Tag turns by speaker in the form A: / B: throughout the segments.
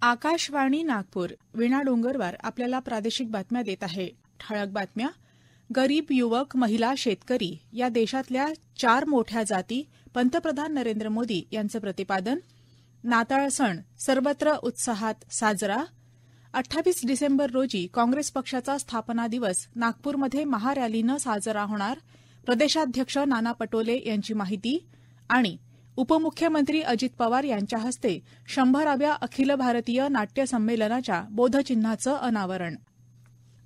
A: आकाशवाणी नागपूर वीणा डोंगरवार आपल्याला प्रादेशिक बातम्या देत आहे. ठळक बातम्या. गरीब युवक, महिला, शेतकरी या देशातल्या 4 मोठ्या जाती, पंतप्रधान नरेंद्र मोदी यांचं प्रतिपादन. नाताळ सण सर्वत्र उत्साहात साजरा. 28 डिसेंबर रोजी काँग्रेस पक्षाचा स्थापना दिवस नागपूरमध्ये महारॅलीनं साजरा होणार. प्रदेशाध्यक्ष नाना पटोले यांची माहिती. आणि उपमुख्यमंत्री अजित पवार यांच्या हस्ते 100व्या अखिल भारतीय नाट्य संमेलनाच्या बोधचिन्हाचं अनावरण.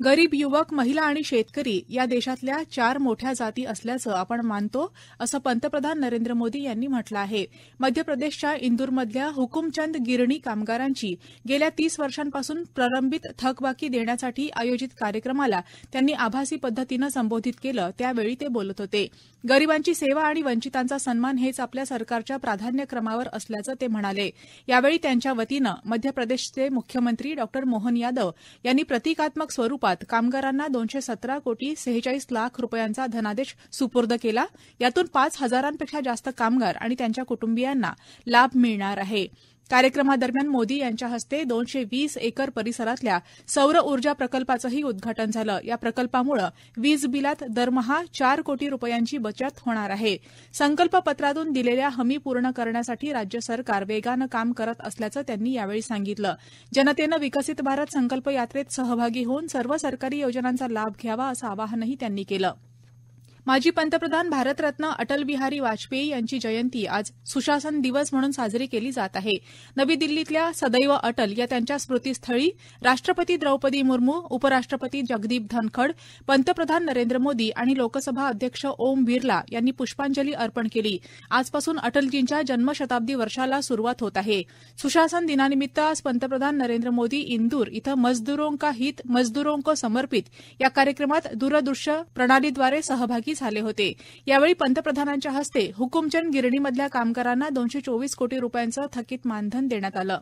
A: गरीब युवक, महिला आणि शेतकरी या देशातल्या 4 मोठ्या जाती असल्याचं आपण मानतो, असं पंतप्रधान नरेंद्र मोदी यांनी म्हटलं आहे. मध्य प्रदेशच्या इंदूरमधल्या हुकुमचंद गिरणी कामगारांची गेल्या 30 वर्षांपासून प्रलंबित थकबाकी देण्यासाठी आयोजित कार्यक्रमाला त्यांनी आभासी पद्धतीनं संबोधित केलं. त्यावेळी ते बोलत होते. गरिबांची सेवा आणि वंचितांचा सन्मान हेच आपल्या सरकारच्या प्राधान्यक्रमावर असल्याचं ते म्हणाले. यावेळी त्यांच्या वतीनं मध्य प्रदेशचे मुख्यमंत्री डॉ मोहन यादव यांनी प्रतिकात्मक स्वरूपात कामगारांना 217 कोटी 46 लाख रुपयांचा धनादेश सुपूर्द केला. यातून 5,000पेक्षा जास्त कामगार आणि त्यांच्या कुटुंबियांना लाभ मिळणार आहे. कार्यक्रमादरम्यान मोदी यांच्या हस्ते 220 एकर परिसरातल्या सौर ऊर्जा प्रकल्पाचंही उद्घाटन झालं. या प्रकल्पामुळे वीज बिलात दरमहा 4 कोटी रुपयांची बचत होणार आहे. संकल्पपत्रातून दिलेल्या हमी पूर्ण करण्यासाठी राज्य सरकार वेगानं काम करत असल्याचं त्यांनी यावेळी सांगितलं. जनतेनं विकसित भारत संकल्प यात्रेत सहभागी होऊन सर्व सरकारी योजनांचा लाभ घ्यावा असं आवाहनही त्यांनी केलं. माजी पंतप्रधान भारतरत्न अटल बिहारी वाजपेयी यांची जयंती आज सुशासन दिवस म्हणून साजरी केली जात आहे. नवी दिल्लीतल्या सदैव अटल या त्यांच्या स्मृतीस्थळी राष्ट्रपती द्रौपदी मुर्मू, उपराष्ट्रपती जगदीप धनखड, पंतप्रधान नरेंद्र मोदी आणि लोकसभा अध्यक्ष ओम बिर्ला यांनी पुष्पांजली अर्पण केली. आजपासून अटलजींच्या जन्मशताब्दी वर्षाला सुरुवात होत आहे. सुशासन दिनानिमित्त आज पंतप्रधान नरेंद्र मोदी इंदूर इथं मजदूरों का हित मजदूरों को समर्पित या कार्यक्रमात दूरदृश्य प्रणालीद्वारे सहभागी झाले होते. यावेळी पंतप्रधानांच्या हस्ते हुकुमचंद गिरणीमधल्या कामगारांना 224 कोटी रुपयांचं थकीत मानधन देण्यात आलं.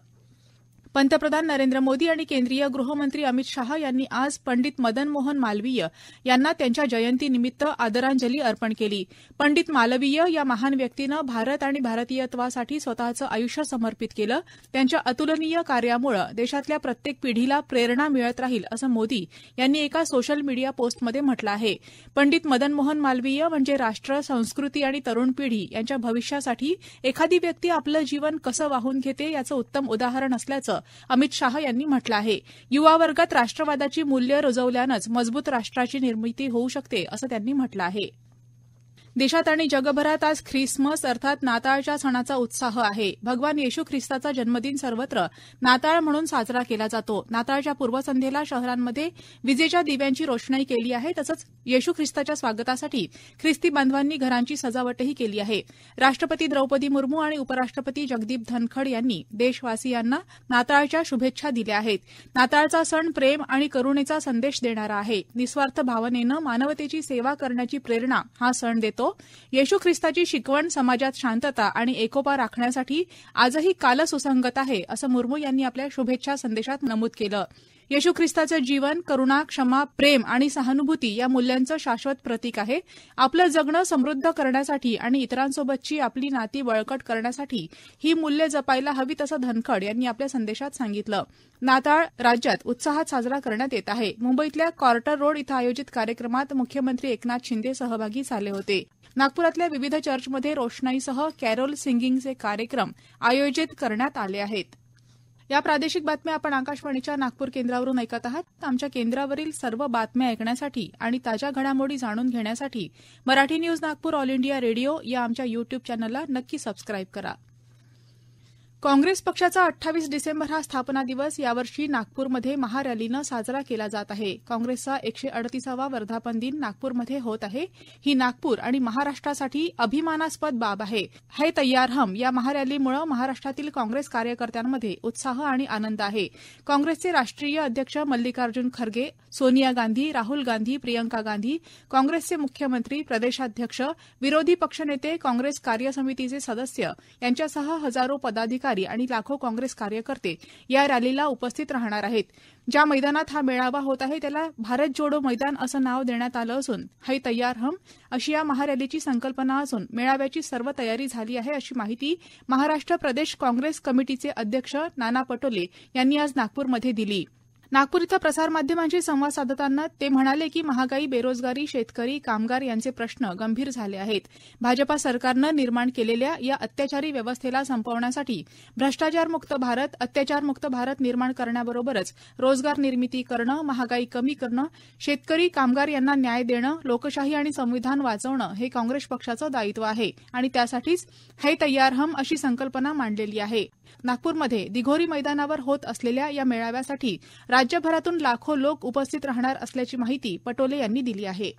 A: पंतप्रधान नरेंद्र मोदी आणि केंद्रीय गृहमंत्री अमित शाह यांनी आज पंडित मदन मोहन मालवीय यांना त्यांच्या जयंतीनिमित्त आदरांजली अर्पण केली. पंडित मालवीय या महान व्यक्तीनं भारत आणि भारतीयत्वासाठी स्वतःचं आयुष्य समर्पित केलं. त्यांच्या अतुलनीय कार्यामुळे देशातल्या प्रत्येक पिढीला प्रेरणा मिळत राहील असं मोदी यांनी एका सोशल मीडिया पोस्टमध्ये म्हटलं आहे. पंडित मदन मोहन मालवीय म्हणजे राष्ट्र, संस्कृती आणि तरुण पिढी यांच्या भविष्यासाठी एखादी व्यक्ती आपलं जीवन कसं वाहून घेते याचं उत्तम उदाहरण असल्याचं अमित शाह यांनी म्हटलं आहे. युवा वर्गात राष्ट्रवादाची मूल्य रुजवल्यानंच मजबूत राष्ट्राची निर्मिती होऊ शकते असं त्यांनी म्हटलं आहे. देशात आणि जगभरात आज ख्रिसमस अर्थात नाताळच्या सणाचा उत्साह आहे. भगवान येशू ख्रिस्ताचा जन्मदिन सर्वत्र नाताळ म्हणून साजरा केला जातो. नाताळच्या पूर्वसंध्येला शहरांमध्ये विजेच्या दिव्यांची रोषणाई केली आहे. तसंच येशू ख्रिस्ताच्या स्वागतासाठी ख्रिस्ती बांधवांनी घरांची सजावटही केली आहे. राष्ट्रपती द्रौपदी मुर्मू आणि उपराष्ट्रपती जगदीप धनखड यांनी देशवासियांना नाताळच्या शुभेच्छा दिल्या आहेत. नाताळचा सण प्रेम आणि करुणेचा संदेश देणारा आहे. निस्वार्थ भावनेनं मानवतेची सेवा करण्याची प्रेरणा हा सण देतो. येशू ख्रिस्ताची शिकवण समाजात शांतता आणि एकोपा राखण्यासाठी आजही कालसुसंगत आहे असं मुर्मू यांनी आपल्या शुभेच्छा संदेशात नमूद केलं. येशू ख्रिस्ताचं जीवन करुणा, क्षमा, प्रेम आणि सहानुभूती या मूल्यांचं शाश्वत प्रतीक आहे. आपलं जगणं समृद्ध करण्यासाठी आणि इतरांसोबतची आपली नाती बळकट करण्यासाठी ही मूल्य जपायला हवीत असं धनखड यांनी आपल्या संदेशात सांगितलं. नाताळ राज्यात उत्साहात साजरा करण्यात येत आहे. मुंबईतल्या कॉर्टर रोड इथं आयोजित कार्यक्रमात मुख्यमंत्री एकनाथ शिंदे सहभागी झाले होते. नागपुरातल्या विविध चर्चमध्ये रोषणाईसह कॅरोल सिंगिंगचे कार्यक्रम आयोजित करण्यात आले आहेत. या प्रादेशिक बातम्या आपण आकाशवाणीच्या नागपूर केंद्रावरून ऐकत आहात. आमच्या केंद्रावरील सर्व बातम्या ऐकण्यासाठी आणि ताज्या घडामोडी जाणून घेण्यासाठी Marathi news Nagpur all India radio या आमच्या युट्यूब चॅनलला नक्की सबस्क्राईब करा. काँग्रेस पक्षाचा 28 डिसेंबर हा स्थापना दिवस यावर्षी नागपूरमध्ये महारॅलीनं साजरा केला जात आहे. काँग्रेसचा 138वा वर्धापन दिन नागपूरमध्ये होत आहे. ही नागपूर आणि महाराष्ट्रासाठी अभिमानास्पद बाब आहे. है तय्यार हम या महारॅलीमुळे महाराष्ट्रातील काँग्रेस कार्यकर्त्यांमध्ये उत्साह आणि आनंद आहे. काँग्रेसचे राष्ट्रीय अध्यक्ष मल्लिकार्जुन खरगे, सोनिया गांधी, राहुल गांधी, प्रियंका गांधी, काँग्रेसचे मुख्यमंत्री, प्रदेशाध्यक्ष, विरोधी पक्षनेते, काँग्रेस कार्यसमितीचे सदस्य यांच्यासह हजारो पदाधिकारी पदाधिकारी आणि लाखो काँग्रेस कार्यकर्ते या रॅलीला उपस्थित राहणार आहेत. ज्या मैदानात हा मेळावा होत आहे त्याला भारत जोडो मैदान असं नाव देण्यात आलं असून है तय्यार हम अशी या महारॅलीची संकल्पना असून मेळाव्याची सर्व तयारी झाली आहे अशी माहिती महाराष्ट्र प्रदेश काँग्रेस कमिटीचे अध्यक्ष नाना पटोले यांनी आज नागपूरमध्ये दिली. नागपूर इथं प्रसारमाध्यमांशी संवाद साधताना ते म्हणाले की महागाई, बेरोजगारी, शेतकरी, कामगार यांचे प्रश्न गंभीर झाले आहेत. भाजपा सरकारनं निर्माण केलेल्या या अत्याचारी व्यवस्थेला संपवण्यासाठी भ्रष्टाचारमुक्त भारत, अत्याचारमुक्त भारत निर्माण करण्याबरोबरच रोजगार निर्मिती करणं, महागाई कमी करणं, शेतकरी, कामगार यांना न्याय देणं, लोकशाही आणि संविधान वाचवणं हे काँग्रेस पक्षाचं दायित्व आहे आणि त्यासाठीच है तय्यार हम अशी संकल्पना मांडलेली आहे. नागपूरमध्ये दिघोरी मैदानावर होत असलेल्या या मेळाव्यासाठी राज्यभरातून लाखो लोक उपस्थित राहणार असल्याची माहिती पटोले यांनी दिली आहे.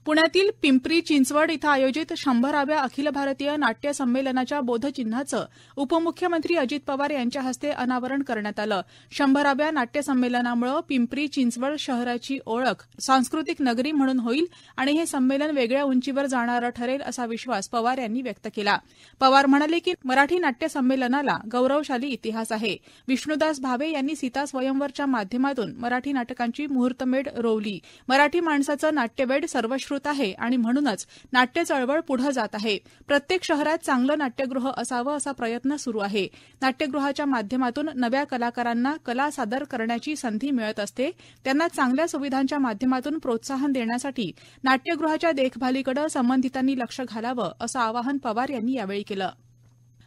A: पुण्यातील पिंपरी चिंचवड इथं आयोजित 100व्या अखिल भारतीय नाट्य संमेलनाच्या बोधचिन्हाचं उपमुख्यमंत्री अजित पवार यांच्या हस्ते अनावरण करण्यात आलं. 100व्या नाट्य संमेलनामुळे पिंपरी चिंचवड शहराची ओळख सांस्कृतिक नगरी म्हणून होईल आणि हे संमेलन वेगळ्या उंचीवर जाणारं ठरेल असा विश्वास पवार यांनी व्यक्त केला. पवार म्हणाले की मराठी नाट्य संमेलनाला गौरवशाली इतिहास आहे. विष्णुदास भावे यांनी सीता स्वयंवरच्या माध्यमातून मराठी नाटकांची मुहूर्तमेढ रोवली. मराठी माणसाचं नाट्यवेड सर्वश्रुत आहे आणि म्हणूनच नाट्य चळवळ पुढे जात आहे. प्रत्येक शहरात चांगलं नाट्यगृह असावं असा प्रयत्न सुरू आहे. नाट्यगृहाच्या माध्यमातून नव्या कलाकारांना कला सादर करण्याची संधी मिळत असते. त्यांना चांगल्या सुविधांच्या माध्यमातून प्रोत्साहन देण्यासाठी नाट्यगृहाच्या देखभालीकडे संबंधितांनी लक्ष घालावं असं आवाहन पवार यांनी यावेळी केलं.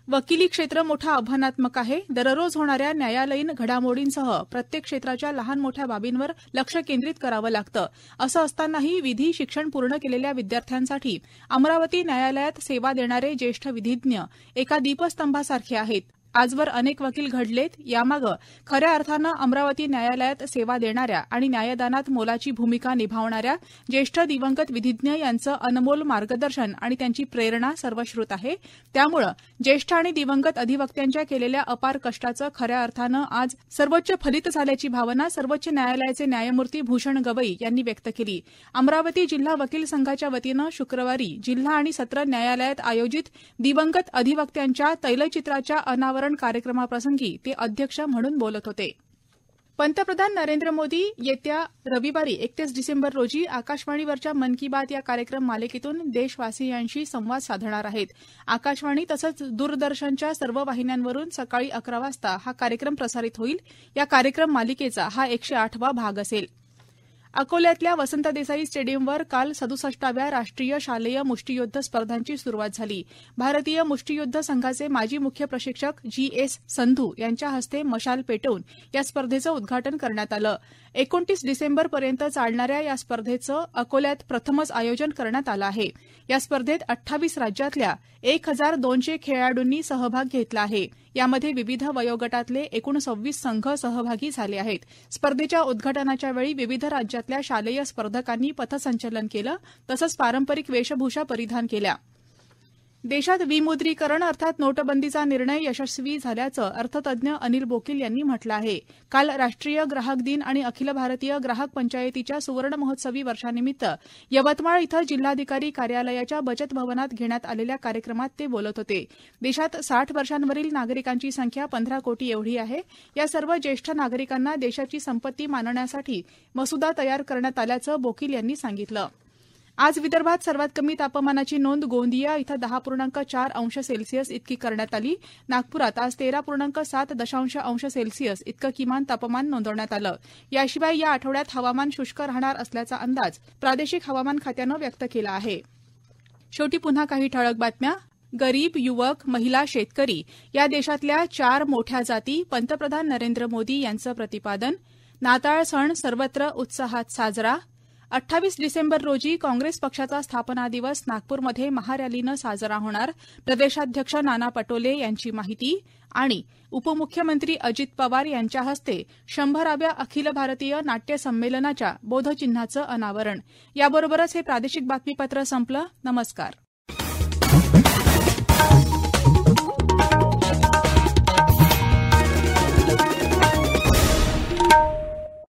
A: वकिली क्षेत्र मोठं आव्हानात्मक आहे. दररोज होणाऱ्या न्यायालयीन घडामोडींसह प्रत्येक क्षेत्राच्या लहान मोठ्या बाबींवर लक्ष केंद्रित करावं लागतं. असं असतानाही विधी शिक्षण पूर्ण केलेल्या विद्यार्थ्यांसाठी अमरावती न्यायालयात सेवा देणारे ज्येष्ठ विधिज्ञ एका दीपस्तंभासारखे आहेत. आजवर अनेक वकील घडलेत. यामागे खऱ्या अर्थानं अमरावती न्यायालयात सेवा देणाऱ्या आणि न्यायदानात मोलाची भूमिका निभावणाऱ्या ज्येष्ठ दिवंगत विधिज्ञ यांचं अनमोल मार्गदर्शन आणि त्यांची प्रेरणा सर्वश्रुत आहे. त्यामुळे ज्येष्ठ आणि दिवंगत अधिवक्त्यांच्या केलेल्या अपार कष्टाचं खऱ्या अर्थानं आज सर्वोच्च फलित झाल्याची भावना सर्वोच्च न्यायालयाचे न्यायमूर्ती भूषण गवई यांनी व्यक्त केली. अमरावती जिल्हा वकील संघाच्या वतीनं शुक्रवारी जिल्हा आणि सत्र न्यायालयात आयोजित दिवंगत अधिवक्त्यांच्या तैलचित्राच्या अनावरण कार्यक्रमाप्रसंगी ते अध्यक्ष म्हणून बोलत होते. पंतप्रधान नरेंद्र मोदी येत्या रविवारी 31 डिसेंबर रोजी आकाशवाणीवरच्या मन की बात या कार्यक्रम मालिकेतून देशवासियांशी संवाद साधणार आहेत. आकाशवाणी तसंच दूरदर्शनच्या सर्व वाहिन्यांवरून सकाळी 11 वाजता हा कार्यक्रम प्रसारित होईल. या कार्यक्रम मालिकेचा हा 108वा भाग असेल. अकोल्यातल्या वसंत देसाई स्टेडियमवर काल 67व्या राष्ट्रीय शालेय मुष्टियुद्ध स्पर्धांची सुरुवात झाली. भारतीय मुष्टियुद्ध संघाचे माजी मुख्य प्रशिक्षक जी.एस. संधू यांच्या हस्ते मशाल पेटवून या स्पर्धेचं उद्घाटन करण्यात आलं. 29 डिसेंबरपर्यंत चालणाऱ्या या स्पर्धेचं अकोल्यात प्रथमच आयोजन करण्यात आलं आहे. या स्पर्धेत 28 राज्यातल्या 1200 खेळाडूंनी सहभाग घेतला आहे. यामध्ये विविध वयोगटातले एकूण 26 संघ सहभागी झाले आहेत. स्पर्धेच्या उद्घाटनाच्या वेळी विविध राज्यातल्या शालेय स्पर्धकांनी पथसंचलन केलं तसंच पारंपरिक वेशभूषा परिधान केल्या. देशात विमुद्रीकरण अर्थात नोटबंदीचा निर्णय यशस्वी झाल्याचं अर्थतज्ञ अनिल बोकील यांनी म्हटलं आहे. काल राष्ट्रीय ग्राहक दिन आणि अखिल भारतीय ग्राहक पंचायतीच्या सुवर्ण महोत्सवी वर्षानिमित्त यवतमाळ इथं जिल्हाधिकारी कार्यालयाच्या बचत भवनात घेण्यात आलेल्या कार्यक्रमात ते बोलत होते. देशात 60 वर्षांवरील नागरिकांची संख्या 15 कोटी एवढी आहे. या सर्व ज्येष्ठ नागरिकांना देशाची संपत्ती मानण्यासाठी मसुदा तयार करण्यात आल्याचं बोकील यांनी सांगितलं. आज विदर्भात सर्वात कमी तापमानाची नोंद गोंदिया इथं 10.4 अंश सेल्सिअस इतकी करण्यात आली. नागपुरात आज 13.7 अंश सेल्सिअस इतकं किमान तापमान नोंदवण्यात आलं. याशिवाय या आठवड्यात हवामान शुष्क राहणार असल्याचा अंदाज प्रादेशिक हवामान खात्यानं व्यक्त केला आहे. शेवटी पुन्हा काही ठळक बातम्या. गरीब, युवक, महिला, शेतकरी या देशातल्या 4 मोठ्या जाती पंतप्रधान नरेंद्र मोदी यांचं प्रतिपादन. नाताळ सण सर्वत्र उत्साहात साजरा. 28 डिसेंबर रोजी काँग्रेस पक्षाचा स्थापना दिवस नागपूरमध्ये महारॅलीनं साजरा होणार. प्रदेशाध्यक्ष नाना पटोले यांची माहिती. आणि उपमुख्यमंत्री अजित पवार यांच्या हस्ते 100व्या अखिल भारतीय नाट्य संमेलनाच्या बोधचिन्हाचं अनावरण. याबरोबरच हे प्रादेशिक बातमीपत्र संपलं. नमस्कार.